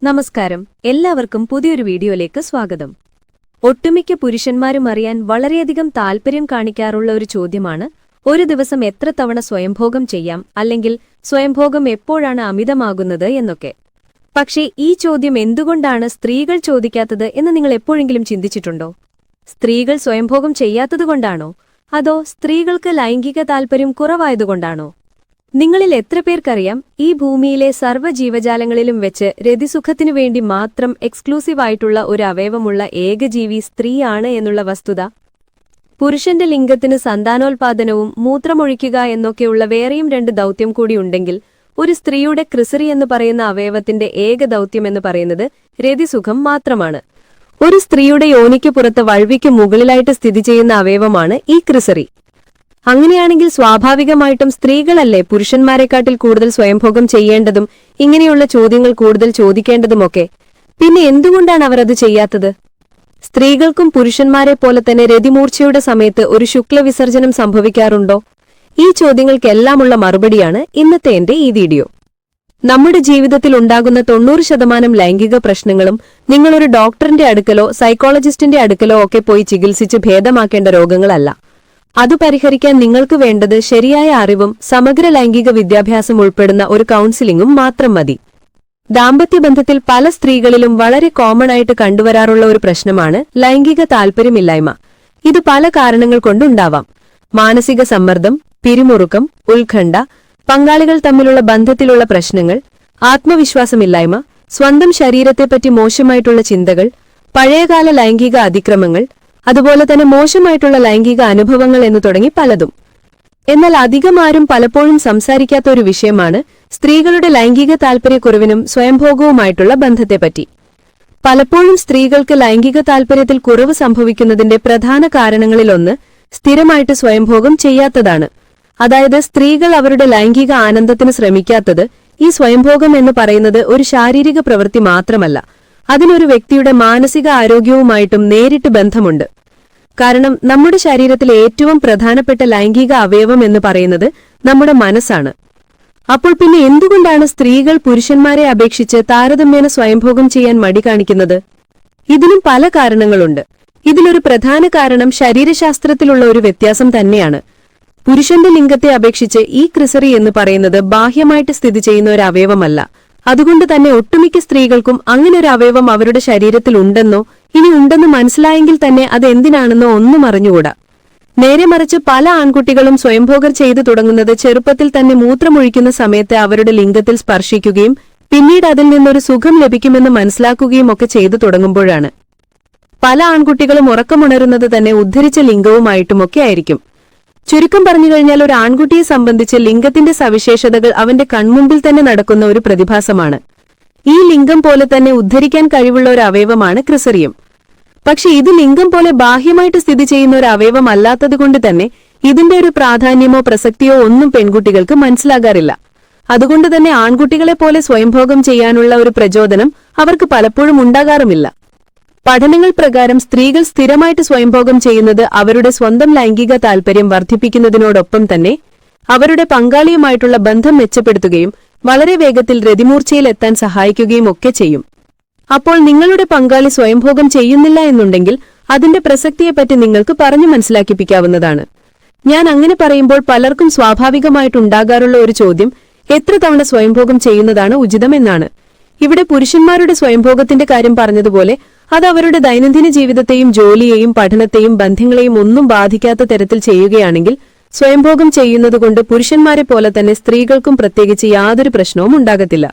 നമസ്കാരം, എല്ലാവർക്കും പുതിയൊരു വീഡിയോയിലേക്ക് സ്വാഗതം. ഒട്ടുമിക്ക പുരുഷന്മാരും അറിയാൻ വളരെയധികം താൽപര്യം കാണിക്കാറുള്ള ഒരു ചോദ്യമാണ്, ഒരു ദിവസം എത്ര തവണ സ്വയംഭോഗം ചെയ്യാം, അല്ലെങ്കിൽ സ്വയംഭോഗം എപ്പോഴാണ് അമിതമാകുന്നത് എന്നൊക്കെ. പക്ഷേ ഈ ചോദ്യം എന്തുകൊണ്ടാണ് സ്ത്രീകൾ ചോദിക്കാത്തത് എന്ന് നിങ്ങൾ എപ്പോഴെങ്കിലും ചിന്തിച്ചിട്ടുണ്ടോ? സ്ത്രീകൾ സ്വയംഭോഗം ചെയ്യാത്തതുകൊണ്ടാണോ, അതോ സ്ത്രീകൾക്ക് ലൈംഗിക താൽപര്യം കുറവായതുകൊണ്ടാണോ? നിങ്ങളിൽ എത്ര പേർക്കറിയാം, ഈ ഭൂമിയിലെ സർവ്വജീവജാലങ്ങളിലും വെച്ച് രതിസുഖത്തിനു വേണ്ടി മാത്രം എക്സ്ക്ലൂസീവായിട്ടുള്ള ഒരു അവയവമുള്ള ഏകജീവി സ്ത്രീയാണ് എന്നുള്ള വസ്തുത? പുരുഷന്റെ ലിംഗത്തിന് സന്താനോൽപാദനവും മൂത്രമൊഴിക്കുക എന്നൊക്കെയുള്ള വേറെയും രണ്ട് ദൗത്യം കൂടിയുണ്ടെങ്കിൽ, ഒരു സ്ത്രീയുടെ ക്രിസറി എന്ന് പറയുന്ന അവയവത്തിന്റെ ഏക ദൗത്യമെന്ന് പറയുന്നത് രതിസുഖം മാത്രമാണ്. ഒരു സ്ത്രീയുടെ യോനിക്ക് പുറത്ത് വൾവിക്ക് മുകളിലായിട്ട് സ്ഥിതി ചെയ്യുന്ന അവയവമാണ് ഈ ക്രിസറി. അങ്ങനെയാണെങ്കിൽ സ്വാഭാവികമായിട്ടും സ്ത്രീകളല്ലേ പുരുഷന്മാരെക്കാട്ടിൽ കൂടുതൽ സ്വയംഭോഗം ചെയ്യേണ്ടതും ഇങ്ങനെയുള്ള ചോദ്യങ്ങൾ കൂടുതൽ ചോദിക്കേണ്ടതുമൊക്കെ? പിന്നെ എന്തുകൊണ്ടാണ് അവർ അത് ചെയ്യാത്തത്? സ്ത്രീകൾക്കും പുരുഷന്മാരെ പോലെ തന്നെ രതിമൂർച്ചയുടെ സമയത്ത് ഒരു ശുക്ലവിസർജനം സംഭവിക്കാറുണ്ടോ? ഈ ചോദ്യങ്ങൾക്കെല്ലാമുള്ള മറുപടിയാണ് ഇന്നത്തെ എന്റെ ഈ വീഡിയോ. നമ്മുടെ ജീവിതത്തിൽ ഉണ്ടാകുന്ന 90% ലൈംഗിക പ്രശ്നങ്ങളും നിങ്ങളൊരു ഡോക്ടറിന്റെ അടുക്കലോ സൈക്കോളജിസ്റ്റിന്റെ അടുക്കലോ ഒക്കെ പോയി ചികിത്സിച്ച് ഭേദമാക്കേണ്ട രോഗങ്ങളല്ല. അത് പരിഹരിക്കാൻ നിങ്ങൾക്ക് വേണ്ടത് ശരിയായ അറിവും സമഗ്ര ലൈംഗിക വിദ്യാഭ്യാസം ഉൾപ്പെടുന്ന ഒരു കൗൺസിലിംഗും മാത്രം മതി. ദാമ്പത്യബന്ധത്തിൽ പല സ്ത്രീകളിലും വളരെ കോമൺ ആയിട്ട് കണ്ടുവരാറുള്ള ഒരു പ്രശ്നമാണ് ലൈംഗിക താൽപര്യമില്ലായ്മ. ഇത് പല കാരണങ്ങൾ കൊണ്ടുണ്ടാവാം. മാനസിക സമ്മർദ്ദം, പിരിമുറുക്കം, ഉത്കണ്ഠ, പങ്കാളികൾ തമ്മിലുള്ള ബന്ധത്തിലുള്ള പ്രശ്നങ്ങൾ, ആത്മവിശ്വാസമില്ലായ്മ, സ്വന്തം ശരീരത്തെപ്പറ്റി മോശമായിട്ടുള്ള ചിന്തകൾ, പഴയകാല ലൈംഗിക അതിക്രമങ്ങൾ, അതുപോലെ തന്നെ മോശമായിട്ടുള്ള ലൈംഗിക അനുഭവങ്ങൾ എന്നു തുടങ്ങി പലതും. എന്നാൽ അധികമാരും പലപ്പോഴും സംസാരിക്കാത്ത ഒരു വിഷയമാണ് സ്ത്രീകളുടെ ലൈംഗിക താൽപര്യക്കുറവിനും സ്വയംഭോഗവുമായിട്ടുള്ള ബന്ധത്തെപ്പറ്റി. പലപ്പോഴും സ്ത്രീകൾക്ക് ലൈംഗിക താൽപര്യത്തിൽ കുറവ് സംഭവിക്കുന്നതിന്റെ പ്രധാന കാരണങ്ങളിലൊന്ന് സ്ഥിരമായിട്ട് സ്വയംഭോഗം ചെയ്യാത്തതാണ്. അതായത് സ്ത്രീകൾ അവരുടെ ലൈംഗിക ആനന്ദത്തിന് ശ്രമിക്കാത്തത്. ഈ സ്വയംഭോഗം എന്ന് പറയുന്നത് ഒരു ശാരീരിക പ്രവൃത്തി മാത്രമല്ല, അതിനൊരു വ്യക്തിയുടെ മാനസിക ആരോഗ്യവുമായിട്ടും നേരിട്ട് ബന്ധമുണ്ട്. കാരണം നമ്മുടെ ശരീരത്തിലെ ഏറ്റവും പ്രധാനപ്പെട്ട ലൈംഗിക അവയവം എന്ന് പറയുന്നത് നമ്മുടെ മനസ്സാണ്. അപ്പോൾ പിന്നെ എന്തുകൊണ്ടാണ് സ്ത്രീകൾ പുരുഷന്മാരെ അപേക്ഷിച്ച് താരതമ്യേന സ്വയംഭോഗം ചെയ്യാൻ മടി കാണിക്കുന്നത്? ഇതിനും പല കാരണങ്ങളുണ്ട്. ഇതിലൊരു പ്രധാന കാരണം ശരീരശാസ്ത്രത്തിലുള്ള ഒരു വ്യത്യാസം തന്നെയാണ്. പുരുഷന്റെ ലിംഗത്തെ അപേക്ഷിച്ച് ഈ ക്രിസറി എന്ന് പറയുന്നത് ബാഹ്യമായിട്ട് സ്ഥിതി ചെയ്യുന്ന ഒരു അവയവമല്ല. അതുകൊണ്ട് തന്നെ ഒട്ടുമിക്ക സ്ത്രീകൾക്കും അങ്ങനൊരു അവയവം അവരുടെ ശരീരത്തിൽ ഉണ്ടെന്നോ ഇനി ഉണ്ടെന്ന് മനസ്സിലായെങ്കിൽ തന്നെ അത് എന്തിനാണെന്നോ ഒന്നും അറിഞ്ഞുകൂടാ. നേരെ മറിച്ച് പല ആൺകുട്ടികളും സ്വയംഭോഗം ചെയ്തു തുടങ്ങുന്നത് ചെറുപ്പത്തിൽ തന്നെ മൂത്രമൊഴിക്കുന്ന സമയത്ത് അവരുടെ ലിംഗത്തിൽ സ്പർശിക്കുകയും പിന്നീട് അതിൽ നിന്നൊരു സുഖം ലഭിക്കുമെന്ന് മനസ്സിലാക്കുകയും ഒക്കെ ചെയ്തു തുടങ്ങുമ്പോഴാണ്. പല ആൺകുട്ടികളും ഉറക്കമുണരുന്നത് തന്നെ ഉദ്ധരിച്ച ലിംഗവുമായിട്ടുമൊക്കെ ആയിരിക്കും. ചുരുക്കം പറഞ്ഞു കഴിഞ്ഞാൽ ഒരു ആൺകുട്ടിയെ സംബന്ധിച്ച് ലിംഗത്തിന്റെ സവിശേഷതകൾ അവന്റെ കൺമുമ്പിൽ തന്നെ നടക്കുന്ന ഒരു പ്രതിഭാസമാണ്. ഈ ലിംഗം പോലെ തന്നെ ഉദ്ധരിക്കാൻ കഴിവുള്ള ഒരു അവയവമാണ് ക്രിസറിയം. പക്ഷെ ഇത് ലിംഗം പോലെ ബാഹ്യമായിട്ട് സ്ഥിതി ചെയ്യുന്ന ഒരു അവയവമല്ലാത്തതുകൊണ്ട് തന്നെ ഇതിന്റെ ഒരു പ്രാധാന്യമോ പ്രസക്തിയോ ഒന്നും പെൺകുട്ടികൾക്ക് മനസ്സിലാകാറില്ല. അതുകൊണ്ട് തന്നെ ആൺകുട്ടികളെ പോലെ സ്വയംഭോഗം ചെയ്യാനുള്ള ഒരു പ്രചോദനം അവർക്ക് പലപ്പോഴും ഉണ്ടാകാറുമില്ല. പഠനങ്ങൾ പ്രകാരം സ്ത്രീകൾ സ്ഥിരമായിട്ട് സ്വയംഭോഗം ചെയ്യുന്നത് അവരുടെ സ്വന്തം ലൈംഗിക താൽപര്യം വർദ്ധിപ്പിക്കുന്നതിനോടൊപ്പം തന്നെ അവരുടെ പങ്കാളിയുമായിട്ടുള്ള ബന്ധം മെച്ചപ്പെടുത്തുകയും വളരെ വേഗത്തിൽ രതിമൂർച്ചയിലെത്താൻ സഹായിക്കുകയും ഒക്കെ ചെയ്യും. അപ്പോൾ നിങ്ങളുടെ പങ്കാളി സ്വയംഭോഗം ചെയ്യുന്നില്ല എന്നുണ്ടെങ്കിൽ അതിന്റെ പ്രസക്തിയെപ്പറ്റി നിങ്ങൾക്ക് പറഞ്ഞു മനസ്സിലാക്കിപ്പിക്കാവുന്നതാണ്. ഞാൻ അങ്ങനെ പറയുമ്പോൾ പലർക്കും സ്വാഭാവികമായിട്ടുണ്ടാകാറുള്ള ഒരു ചോദ്യം, എത്ര തവണ സ്വയംഭോഗം ചെയ്യുന്നതാണ് ഉചിതമെന്നാണ്. ഇവിടെ പുരുഷന്മാരുടെ സ്വയംഭോഗത്തിന്റെ കാര്യം പറഞ്ഞതുപോലെ അത് അവരുടെ ദൈനംദിന ജീവിതത്തെയും ജോലിയെയും പഠനത്തെയും ബന്ധങ്ങളെയും ഒന്നും ബാധിക്കാത്ത തരത്തിൽ ചെയ്യുകയാണെങ്കിൽ സ്വയംഭോഗം ചെയ്യുന്നതുകൊണ്ട് പുരുഷന്മാരെ പോലെ തന്നെ സ്ത്രീകൾക്കും പ്രത്യേകിച്ച് യാതൊരു പ്രശ്നവും ഉണ്ടാകത്തില്ല.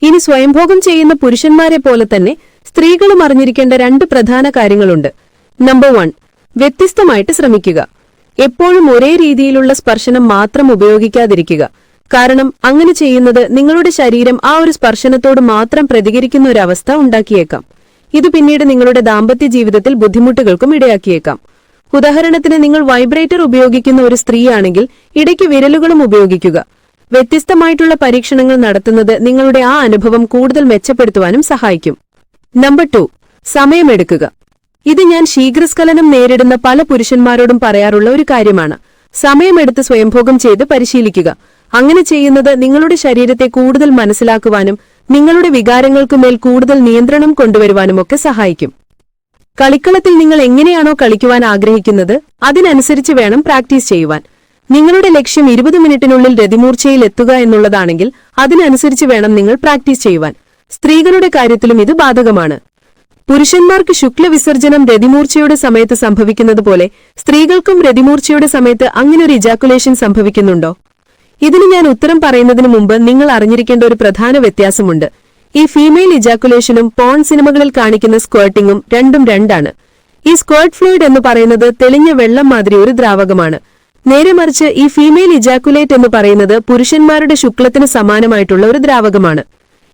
ഇനി സ്വയംഭോഗം ചെയ്യുന്ന പുരുഷന്മാരെ പോലെ തന്നെ സ്ത്രീകളും അറിഞ്ഞിരിക്കേണ്ട രണ്ട് പ്രധാന കാര്യങ്ങളുണ്ട്. നമ്പർ 1, വ്യത്യസ്തമായിട്ട് ശ്രമിക്കുക. എപ്പോഴും ഒരേ രീതിയിലുള്ള സ്പർശനം മാത്രം ഉപയോഗിക്കാതിരിക്കുക. കാരണം അങ്ങനെ ചെയ്യുന്നത് നിങ്ങളുടെ ശരീരം ആ ഒരു സ്പർശനത്തോട് മാത്രം പ്രതികരിക്കുന്ന ഒരവസ്ഥ ഉണ്ടാക്കിയേക്കാം. ഇത് പിന്നീട് നിങ്ങളുടെ ദാമ്പത്യ ജീവിതത്തിൽ ബുദ്ധിമുട്ടുകൾക്കും ഇടയാക്കിയേക്കാം. ഉദാഹരണത്തിന്, നിങ്ങൾ വൈബ്രേറ്റർ ഉപയോഗിക്കുന്ന ഒരു സ്ത്രീയാണെങ്കിൽ ഇടയ്ക്ക് വിരലുകളും ഉപയോഗിക്കുക. വ്യത്യസ്തമായിട്ടുള്ള പരീക്ഷണങ്ങൾ നടത്തുന്നത് നിങ്ങളുടെ ആ അനുഭവം കൂടുതൽ മെച്ചപ്പെടുത്തുവാനും സഹായിക്കും. നമ്പർ 2, സമയമെടുക്കുക. ഇത് ഞാൻ ശീഘ്രസ്ഖലനം നേരിടുന്ന പല പുരുഷന്മാരോടും പറയാറുള്ള ഒരു കാര്യമാണ്. സമയമെടുത്ത് സ്വയംഭോഗം ചെയ്ത് പരിശീലിക്കുക. അങ്ങനെ ചെയ്യുന്നത് നിങ്ങളുടെ ശരീരത്തെ കൂടുതൽ മനസ്സിലാക്കുവാനും നിങ്ങളുടെ വികാരങ്ങൾക്കുമേൽ കൂടുതൽ നിയന്ത്രണം കൊണ്ടുവരുവാനുമൊക്കെ സഹായിക്കും. കളിക്കളത്തിൽ നിങ്ങൾ എങ്ങനെയാണോ കളിക്കുവാൻ ആഗ്രഹിക്കുന്നത് അതിനനുസരിച്ച് വേണം പ്രാക്ടീസ് ചെയ്യുവാൻ. നിങ്ങളുടെ ലക്ഷ്യം 20 മിനിറ്റിനുള്ളിൽ രതിമൂർച്ചയിൽ എത്തുക എന്നുള്ളതാണെങ്കിൽ അതിനനുസരിച്ച് വേണം നിങ്ങൾ പ്രാക്ടീസ് ചെയ്യുവാൻ. സ്ത്രീകളുടെ കാര്യത്തിലും ഇത് ബാധകമാണ്. പുരുഷന്മാർക്ക് ശുക്ലവിസർജനം രതിമൂർച്ചയുടെ സമയത്ത് സംഭവിക്കുന്നതുപോലെ സ്ത്രീകൾക്കും രതിമൂർച്ചയുടെ സമയത്ത് അങ്ങനൊരു ഇജാക്കുലേഷൻ സംഭവിക്കുന്നുണ്ടോ? ഇതിന് ഞാൻ ഉത്തരം പറയുന്നതിനു മുമ്പ് നിങ്ങൾ അറിഞ്ഞിരിക്കേണ്ട ഒരു പ്രധാന വ്യത്യാസമുണ്ട്. ഈ ഫീമെയിൽ ഇജാക്കുലേഷനും പോൺ സിനിമകളിൽ കാണിക്കുന്ന സ്ക്വേർട്ടിങ്ങും രണ്ടും രണ്ടാണ്. ഈ സ്ക്വേർട്ട് ഫ്ലൂയിഡ് എന്ന് പറയുന്നത് തെളിഞ്ഞ വെള്ളം മാതിരി ഒരു ദ്രാവകമാണ്. നേരെ മറിച്ച് ഈ ഫീമെയിൽ ഇജാക്കുലേറ്റ് എന്ന് പറയുന്നത് പുരുഷന്മാരുടെ ശുക്ലത്തിന് സമാനമായിട്ടുള്ള ഒരു ദ്രാവകമാണ്.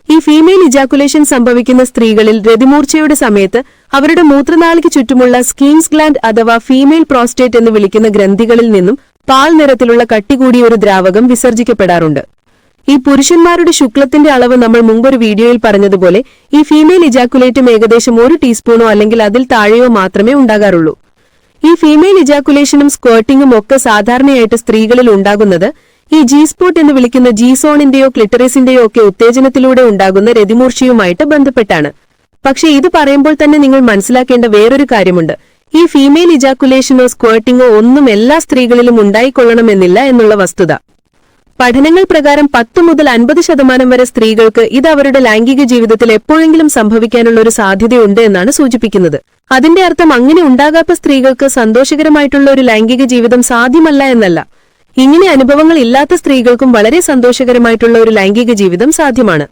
ഈ ഫീമെയിൽ ഇജാക്കുലേഷൻ സംഭവിക്കുന്ന സ്ത്രീകളിൽ രതിമൂർച്ചയുടെ സമയത്ത് അവരുടെ മൂത്രനാളിക്ക് ചുറ്റുമുള്ള സ്കീൻസ് ഗ്ലാൻഡ് അഥവാ ഫീമെയിൽ പ്രോസ്റ്റേറ്റ് എന്ന് വിളിക്കുന്ന ഗ്രന്ഥികളിൽ നിന്നും പാൽ നിറത്തിലുള്ള കട്ടികൂടിയ ഒരു ദ്രാവകം വിസർജിക്കപ്പെടാറുണ്ട്. ഈ പുരുഷന്മാരുടെ ശുക്ലത്തിന്റെ അളവ് നമ്മൾ മുമ്പൊരു വീഡിയോയിൽ പറഞ്ഞതുപോലെ ഈ ഫീമെയിൽ ഇജാക്കുലേറ്റും ഏകദേശം 1 ടീസ്പൂണോ അല്ലെങ്കിൽ അതിൽ താഴെയോ മാത്രമേ ഉണ്ടാകാറുള്ളൂ. ഈ ഫീമെയിൽ ഇജാക്കുലേഷനും സ്ക്വേർട്ടിങ്ങും ഒക്കെ സാധാരണയായിട്ട് സ്ത്രീകളിൽ ഉണ്ടാകുന്നത് ഈ ജി സ്പോട്ട് എന്ന് വിളിക്കുന്ന ജി സോണിന്റെയോ ക്ലിറ്ററിസിന്റെയോ ഒക്കെ ഉത്തേജനത്തിലൂടെ ഉണ്ടാകുന്ന രതിമൂർച്ചയുമായിട്ട് ബന്ധപ്പെട്ടാണ്. പക്ഷേ ഇത് പറയുമ്പോൾ തന്നെ നിങ്ങൾ മനസ്സിലാക്കേണ്ട വേറൊരു കാര്യമുണ്ട്. ഈ ഫീമെയിൽ ഇജാക്കുലേഷനോ സ്ക്വേർട്ടിങ്ങോ ഒന്നും എല്ലാ സ്ത്രീകളിലും ഉണ്ടായിക്കൊള്ളണമെന്നില്ല എന്നുള്ള വസ്തുത. പഠനങ്ങൾ പ്രകാരം 10 മുതൽ 50% വരെ സ്ത്രീകൾക്ക് ഇത് അവരുടെ ലൈംഗിക ജീവിതത്തിൽ എപ്പോഴെങ്കിലും സംഭവിക്കാനുള്ള ഒരു സാധ്യതയുണ്ട് എന്നാണ് സൂചിപ്പിക്കുന്നത്. അതിന്റെ അർത്ഥം അങ്ങനെ ഉണ്ടാകാത്ത സ്ത്രീകൾക്ക് സന്തോഷകരമായിട്ടുള്ള ഒരു ലൈംഗിക ജീവിതം സാധ്യമല്ല എന്നല്ല. ഇങ്ങനെ അനുഭവങ്ങൾ ഇല്ലാത്ത സ്ത്രീകൾക്കും വളരെ സന്തോഷകരമായിട്ടുള്ള ഒരു ലൈംഗിക ജീവിതം സാധ്യമാണ്.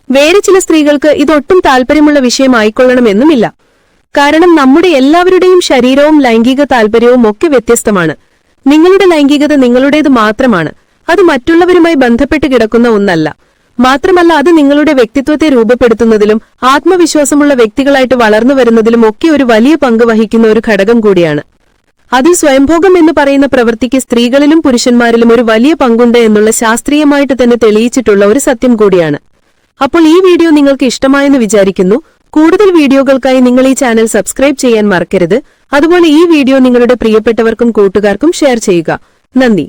വേറെ ചില സ്ത്രീകൾക്ക് ഇതൊട്ടും താല്പര്യമുള്ള വിഷയമായിക്കൊള്ളണമെന്നുമില്ല. കാരണം നമ്മുടെ എല്ലാവരുടെയും ശരീരവും ലൈംഗിക താല്പര്യവും ഒക്കെ വ്യത്യസ്തമാണ്. നിങ്ങളുടെ ലൈംഗികത നിങ്ങളുടേത് മാത്രമാണ്. അത് മറ്റുള്ളവരുമായി ബന്ധപ്പെട്ട് കിടക്കുന്ന ഒന്നല്ല. മാത്രമല്ല അത് നിങ്ങളുടെ വ്യക്തിത്വത്തെ രൂപപ്പെടുത്തുന്നതിലും ആത്മവിശ്വാസമുള്ള വ്യക്തികളായിട്ട് വളർന്നു വരുന്നതിലും ഒക്കെ ഒരു വലിയ പങ്ക് വഹിക്കുന്ന ഒരു ഘടകം കൂടിയാണ്. അതിൽ സ്വയംഭോഗം എന്ന് പറയുന്ന പ്രവൃത്തിക്ക് സ്ത്രീകളിലും പുരുഷന്മാരിലും ഒരു വലിയ പങ്കുണ്ട് എന്നുള്ള ശാസ്ത്രീയമായിട്ട് തന്നെ തെളിയിച്ചിട്ടുള്ള ഒരു സത്യം കൂടിയാണ്. അപ്പോൾ ഈ വീഡിയോ നിങ്ങൾക്ക് ഇഷ്ടമായെന്ന് വിചാരിക്കുന്നു. കൂടുതൽ വീഡിയോകൾക്കായി നിങ്ങൾ ഈ ചാനൽ സബ്സ്ക്രൈബ് ചെയ്യാൻ മറക്കരുത്. അതുപോലെ ഈ വീഡിയോ നിങ്ങളുടെ പ്രിയപ്പെട്ടവർക്കും കൂട്ടുകാർക്കും ഷെയർ ചെയ്യുക. നന്ദി.